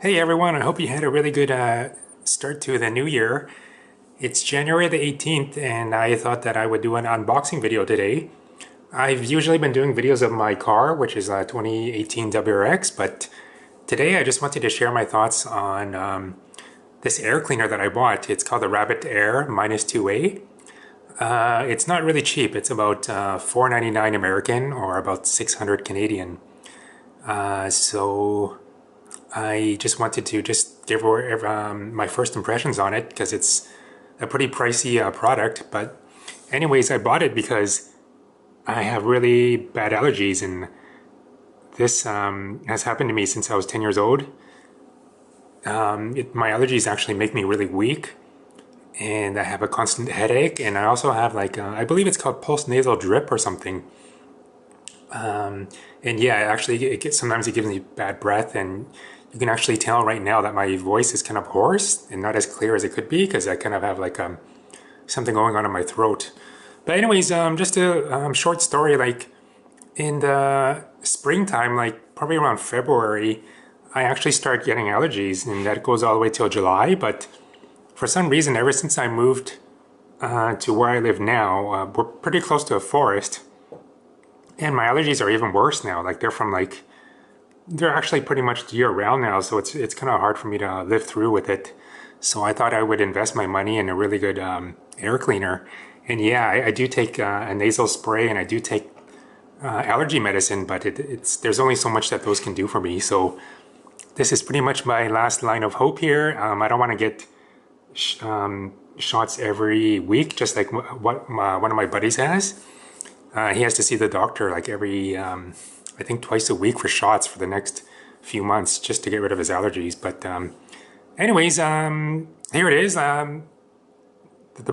Hey everyone, I hope you had a really good start to the new year. It's January the 18th and I thought that I would do an unboxing video today. I've usually been doing videos of my car, which is a 2018 WRX, but today I just wanted to share my thoughts on this air cleaner that I bought. It's called the Rabbit Air Minus 2A. It's not really cheap. It's about $4.99 American or about 600 Canadian. So I just wanted to just give my first impressions on it because it's a pretty pricey product. But anyways, I bought it because I have really bad allergies, and this has happened to me since I was 10 years old. My allergies actually make me really weak, and I have a constant headache, and I also have I believe it's called pulse nasal drip or something. And yeah, sometimes it gives me bad breath, and you can actually tell right now that my voice is kind of hoarse and not as clear as it could be because I kind of have something going on in my throat. But anyways, just a short story. Like in the springtime, like probably around February, I actually start getting allergies, and that goes all the way till July. But for some reason, ever since I moved to where I live now, we're pretty close to a forest. And my allergies are even worse now. They're actually pretty much year round now, so it's kind of hard for me to live through with it. So I thought I would invest my money in a really good air cleaner. And yeah, I do take a nasal spray, and I do take allergy medicine, but there's only so much that those can do for me. So this is pretty much my last line of hope here. I don't want to get shots every week, just like what one of my buddies has. He has to see the doctor like I think twice a week for shots for the next few months just to get rid of his allergies. But anyways, here it is. The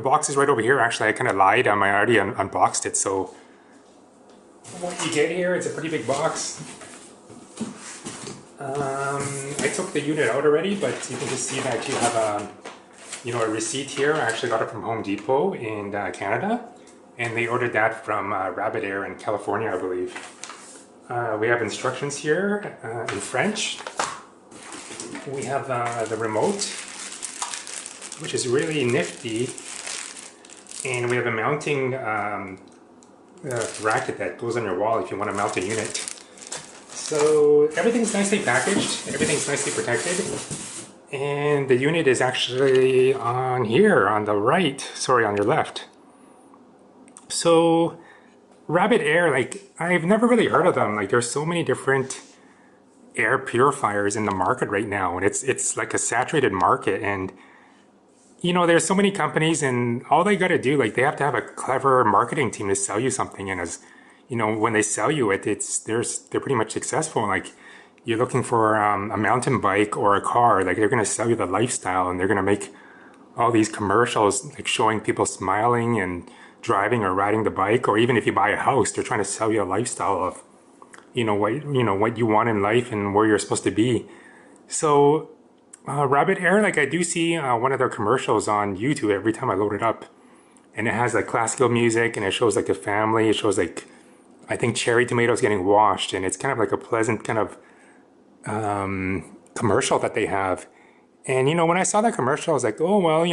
box is right over here. Actually, I kind of lied. I already unboxed it. So what you get here, it's a pretty big box. I took the unit out already, but you can just see that you have a receipt here. I actually got it from Home Depot in Canada. And they ordered that from Rabbit Air in California, I believe. We have instructions here in French. We have the remote, which is really nifty. And we have a mounting bracket that goes on your wall if you want to mount a unit. So everything's nicely packaged, everything's nicely protected. And the unit is actually on here, on the right, sorry, on your left. So Rabbit Air, I've never really heard of them. There's so many different air purifiers in the market right now, and it's like a saturated market. And there's so many companies, and all they got to do, they have to have a clever marketing team to sell you something. And as when they sell you it, they're pretty much successful. Like you're looking for a mountain bike or a car, they're going to sell you the lifestyle, and they're going to make all these commercials showing people smiling and driving or riding the bike. Or even if you buy a house, they're trying to sell you a lifestyle of what you want in life and where you're supposed to be. So Rabbit Air, I do see one of their commercials on YouTube every time I load it up, and it has classical music, and it shows a family. It shows I think cherry tomatoes getting washed, and it's kind of a pleasant kind of commercial that they have. And when I saw that commercial, I was like, oh well,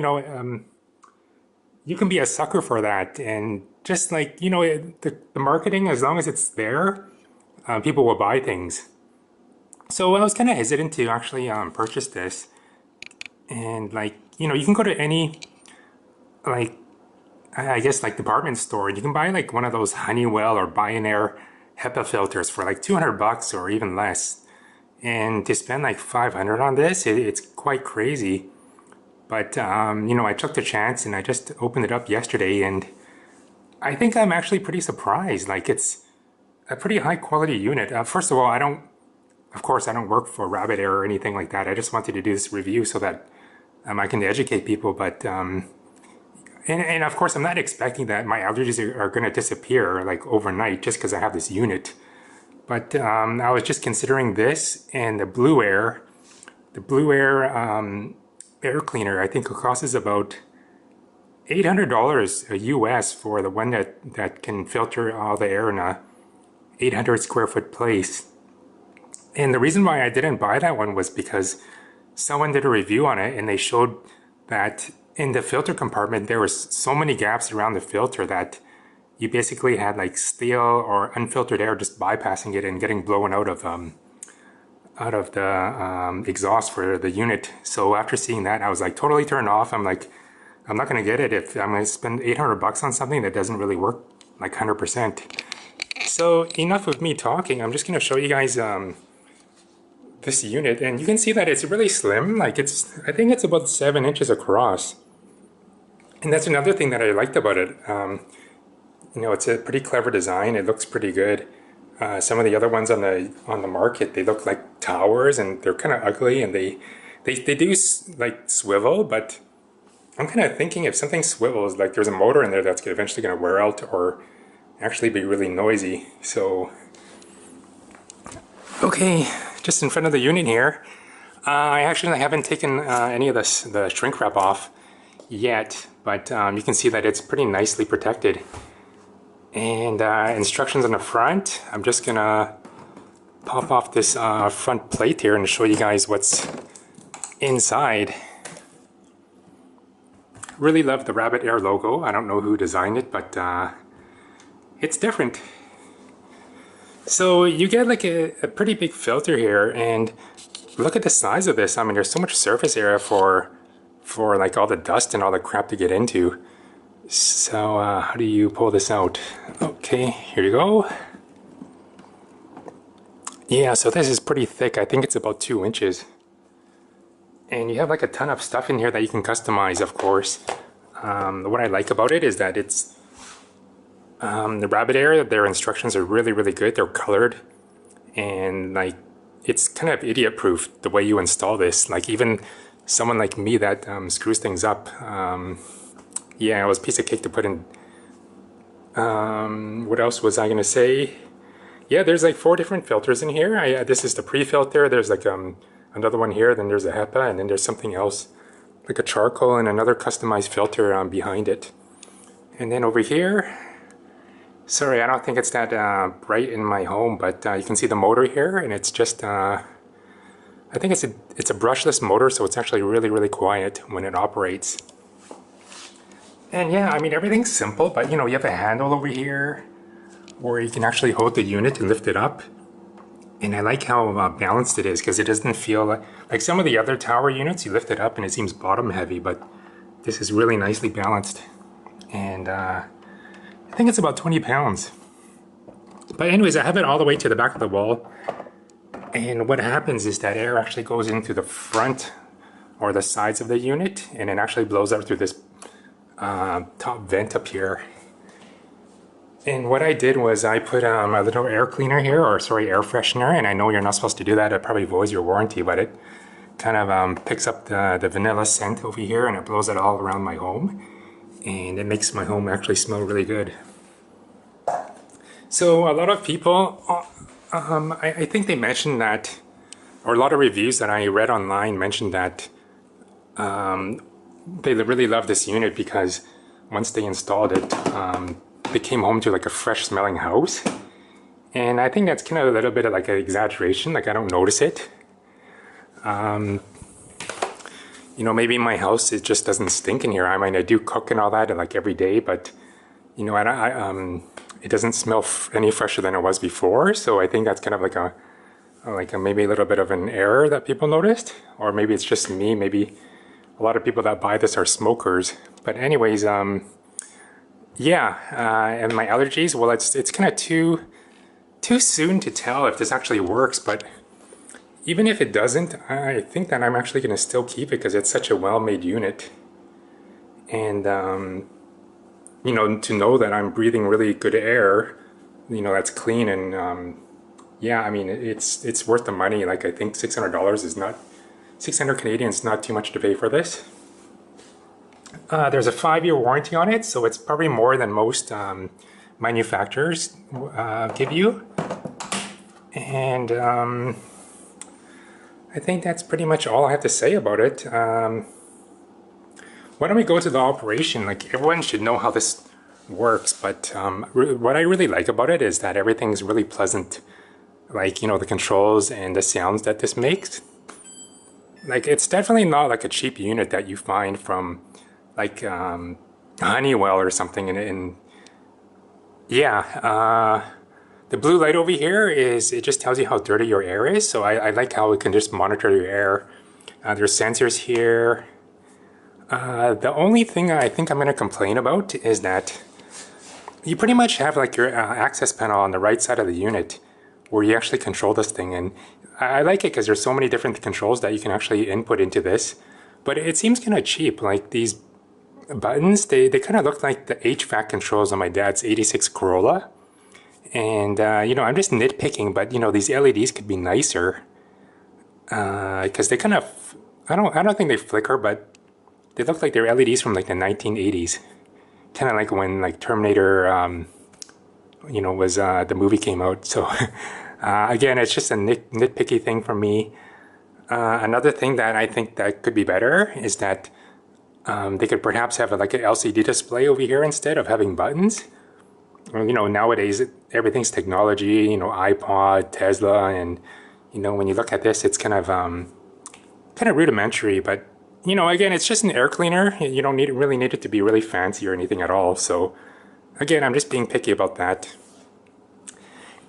you can be a sucker for that. And just the marketing, as long as it's there, people will buy things. So I was kind of hesitant to actually purchase this. And you can go to any I guess department store, and you can buy one of those Honeywell or Bionaire HEPA filters for $200 or even less. And to spend $500 on this, it's quite crazy. But I took the chance, and I just opened it up yesterday, and I think I'm actually pretty surprised. It's a pretty high quality unit. First of all, of course, I don't work for Rabbit Air or anything like that. I just wanted to do this review so that I can educate people. But and of course, I'm not expecting that my allergies are going to disappear overnight just because I have this unit. But I was just considering this and the Blue Air. The Blue Air air cleaner, I think it costs about $800 US for the one that can filter all the air in a 800 square foot place. And the reason why I didn't buy that one was because someone did a review on it and they showed that in the filter compartment there was so many gaps around the filter that you basically had like stale or unfiltered air just bypassing it and getting blown out of the exhaust for the unit. So after seeing that, I was like totally turned off. I'm like, I'm not going to get it if I'm going to spend 800 bucks on something that doesn't really work like 100%. So enough of me talking. I'm just going to show you guys this unit, and you can see that it's really slim. Like I think it's about 7 inches across. And that's another thing that I liked about it. You know, it's a pretty clever design. It looks pretty good. Some of the other ones on the market, they look like towers, and they're kind of ugly, and they do like swivel. But I'm kind of thinking if something swivels, like there's a motor in there that's eventually going to wear out or actually be really noisy. So, okay, just in front of the unit here, I actually haven't taken any of the shrink wrap off yet, but you can see that it's pretty nicely protected. And instructions on the front, I'm just gonna pop off this front plate here and show you guys what's inside. Really love the Rabbit Air logo. I don't know who designed it, but it's different. So you get like a pretty big filter here, and look at the size of this. I mean, there's so much surface area for like all the dust and all the crap to get into. So how do you pull this out? Okay, here you go. Yeah, so this is pretty thick. I think it's about 2 inches. And you have like a ton of stuff in here that you can customize, of course. What I like about it is that it's the Rabbit Air, their instructions are really, really good. They're colored, and like it's kind of idiot proof the way you install this. Like even someone like me that screws things up, yeah, it was a piece of cake to put in. What else was I gonna say? Yeah, there's like 4 different filters in here. This is the pre-filter. There's like another one here. Then there's a HEPA, and then there's something else like a charcoal and another customized filter behind it. And then over here, sorry, I don't think it's that bright in my home, but you can see the motor here, and it's just I think it's a brushless motor, so it's actually really, really quiet when it operates. And yeah, I mean, everything's simple, but you know, you have a handle over here where you can actually hold the unit and lift it up. And I like how balanced it is, because it doesn't feel like some of the other tower units, you lift it up and it seems bottom heavy, but this is really nicely balanced. And I think it's about 20 pounds. But anyways, I have it all the way to the back of the wall. And what happens is that air actually goes into the front or the sides of the unit, and it actually blows out through this top vent up here. And what I did was I put a little air cleaner here, or sorry, air freshener, and I know you're not supposed to do that, it probably voids your warranty, but it kind of picks up the vanilla scent over here, and it blows it all around my home, and it makes my home actually smell really good. So a lot of people, I think they mentioned that, or a lot of reviews that I read online mentioned that they really love this unit because once they installed it, they came home to like a fresh smelling house. And I think that's kind of a little bit of like an exaggeration, like I don't notice it. You know, maybe in my house it just doesn't stink in here. I mean, I do cook and all that like every day, but you know, it doesn't smell any fresher than it was before. So I think that's kind of like a maybe a little bit of an error that people noticed, or maybe it's just me. Maybe a lot of people that buy this are smokers. But anyways, yeah, and my allergies, well, it's kind of too soon to tell if this actually works, but even if it doesn't, I think that I'm actually going to still keep it because it's such a well-made unit. And, you know, to know that I'm breathing really good air, you know, that's clean, and yeah, I mean, it's worth the money. Like, I think $600 is not, 600 Canadian is not too much to pay for this. There's a 5-year warranty on it, so it's probably more than most manufacturers give you. And I think that's pretty much all I have to say about it. Why don't we go to the operation? Like, everyone should know how this works, but what I really like about it is that everything's really pleasant. Like, you know, the controls and the sounds that this makes. like it's definitely not like a cheap unit that you find from like Honeywell or something. And yeah, the blue light over here is, it just tells you how dirty your air is. So I like how it can just monitor your air. There's sensors here. The only thing I think I'm going to complain about is that you pretty much have like your access panel on the right side of the unit where you actually control this thing. And I like it because there's so many different controls that you can actually input into this. But it seems kind of cheap. Like these buttons, they kind of look like the HVAC controls on my dad's 86 Corolla. And, you know, I'm just nitpicking, but, you know, these LEDs could be nicer. Because they kind of, I don't think they flicker, but they look like they're LEDs from like the 1980s. Kind of like when like Terminator, you know, was the movie came out. So again, it's just a nitpicky thing for me. Another thing that I think that could be better is that they could perhaps have like an LCD display over here instead of having buttons. Well, you know, nowadays everything's technology. You know, iPod, Tesla, and you know, when you look at this, it's kind of rudimentary, but you know, again, it's just an air cleaner. You don't really need it to be really fancy or anything at all. So again, I'm just being picky about that.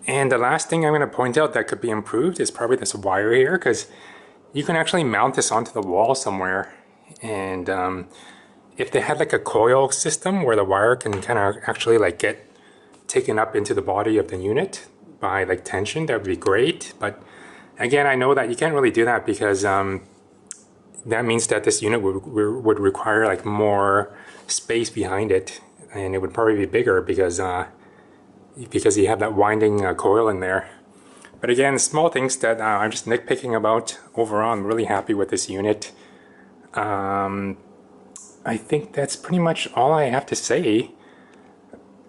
And the last thing I'm going to point out that could be improved is probably this wire here, because you can actually mount this onto the wall somewhere. And if they had like a coil system where the wire can kind of actually like get taken up into the body of the unit by like tension, that would be great. But again, I know that you can't really do that because that means that this unit would require like more space behind it, and it would probably be bigger because you have that winding coil in there. But again, small things that I'm just nitpicking about. Overall, I'm really happy with this unit. I think that's pretty much all I have to say.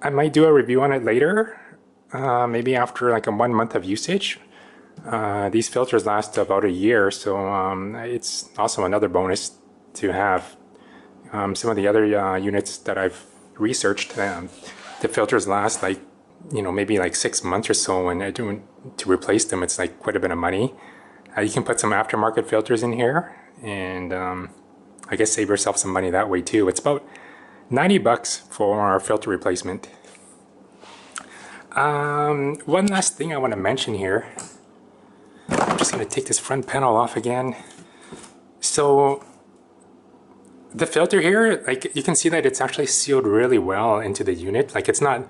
I might do a review on it later, maybe after like a 1 month of usage. These filters last about a year, so it's also another bonus to have. Some of the other units that I've researched, the filters last like, you know, maybe like 6 months or so, and to replace them, it's like quite a bit of money. You can put some aftermarket filters in here, and I guess save yourself some money that way too. It's about 90 bucks for a filter replacement. One last thing I want to mention here. I'm just going to take this front panel off again. So the filter here, like you can see that it's actually sealed really well into the unit. Like it's not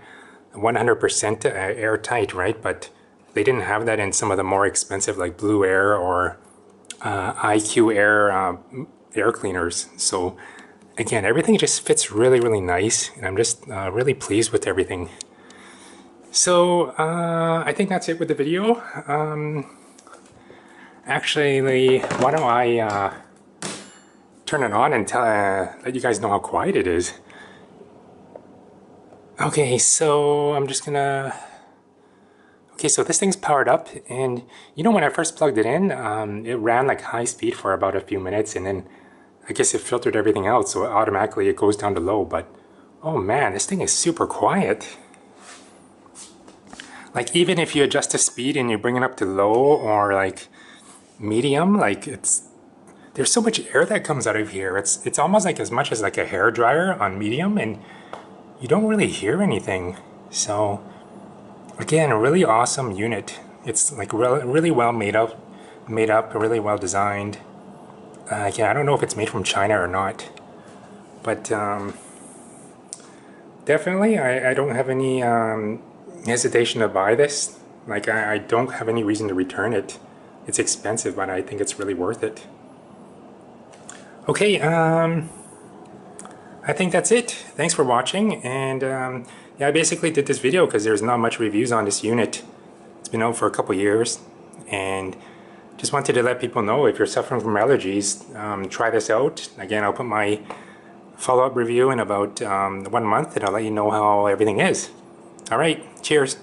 100% airtight, right? But they didn't have that in some of the more expensive like Blue Air or IQ Air air cleaners. So again, everything just fits really, really nice, and I'm just really pleased with everything. So I think that's it with the video. Actually, why don't I turn it on and let you guys know how quiet it is. Okay, so I'm just gonna... Okay, so this thing's powered up, and you know when I first plugged it in, it ran like high speed for about a few minutes, and then I guess it filtered everything out, so automatically it goes down to low. But oh man, this thing is super quiet. Like even if you adjust the speed and you bring it up to low or like medium, like there's so much air that comes out of here. It's almost like as much as like a hair dryer on medium, and you don't really hear anything. So again, a really awesome unit. It's like really well made up, really well designed. Yeah, I don't know if it's made from China or not, but definitely I don't have any hesitation to buy this. Like I don't have any reason to return it. It's expensive, but I think it's really worth it. Okay, I think that's it. Thanks for watching, and yeah, I basically did this video because there's not much reviews on this unit. It's been out for a couple years, and just wanted to let people know if you're suffering from allergies, try this out. Again, I'll put my follow-up review in about 1 month, and I'll let you know how everything is. All right, cheers.